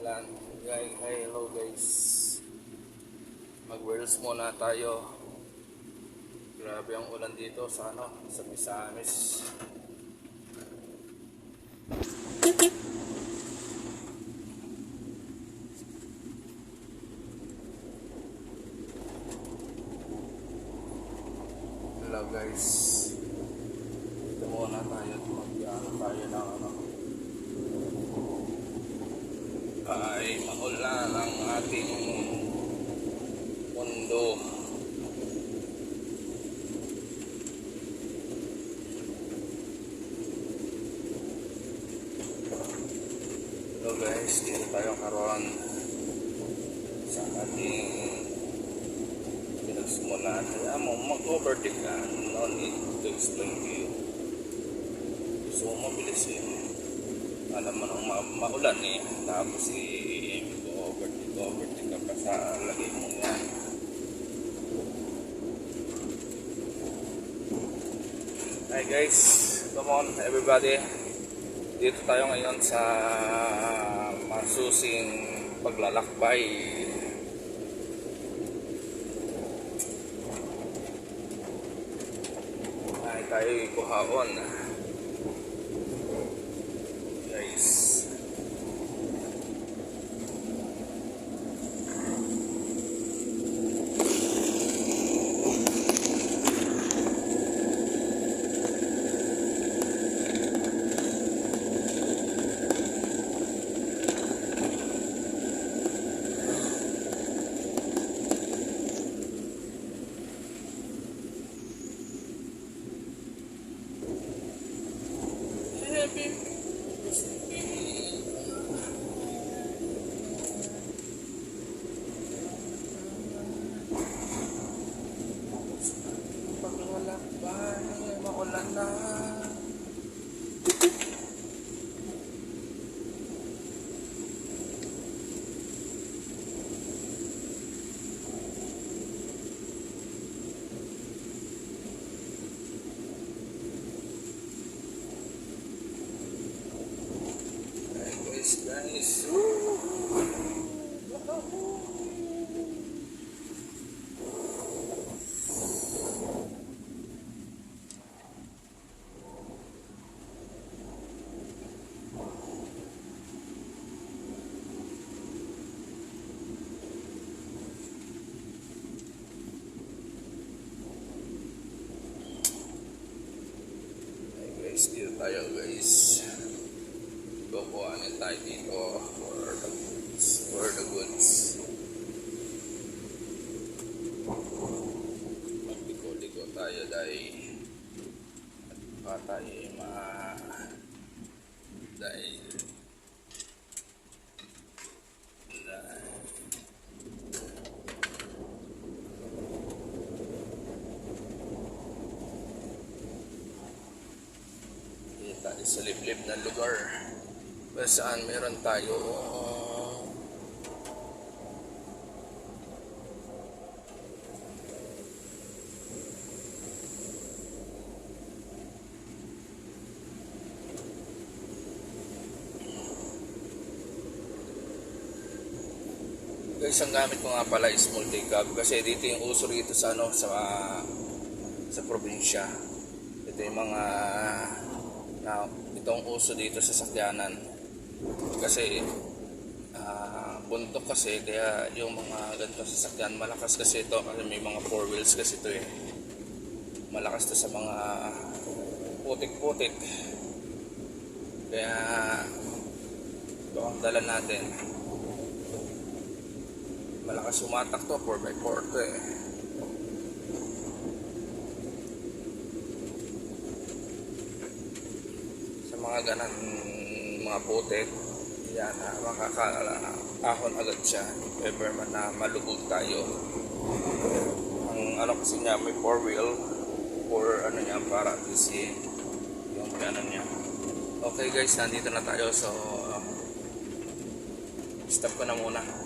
umulan. Hello guys. Mag-reels muna tayo. Grabe ang ulan dito sa sa Misamis. Hello guys. Dito muna tayo. Mag-ano tayo ng ay maulan ang ating mundo. Hello guys, dito tayo karon sa ating pinagsimulan. Kaya mo mag-overtake ka, no need to explain to you. So mabilis yun. Alam mo nang maulan tapos overtake ka pa sa lagay mo yan. Hi guys, come on everybody. Dito tayo ngayon sa masusing paglalakbay. Ay tayo ikuhaon. Paglalakbay, maulan na. Guys, dito tayo guys. Kukuhanin tayo dito for the goods. Magliko-liko tayo dahil at pa tayo dahil tayo sa liblib na lugar saan meron tayo guys. Ang gamit ko nga pala is multi-cab kasi dito yung uso rito sa sa probinsya. Ito yung mga itong uso dito sa sakyanan kasi bundok kasi kaya yung mga ganito sa sakyan malakas kasi ito kasi may mga 4 wheels kasi ito malakas to sa mga putik-putik kaya ito ang dala natin. Malakas sumatak to, 4x4 to sa mga ganan mga putik yan, makakaahon agad siya if ever man na malubog tayo. Ang kasi niya may 4 wheel or niya para at least yung ganan niya. Okay guys, nandito na tayo so stop ko na muna.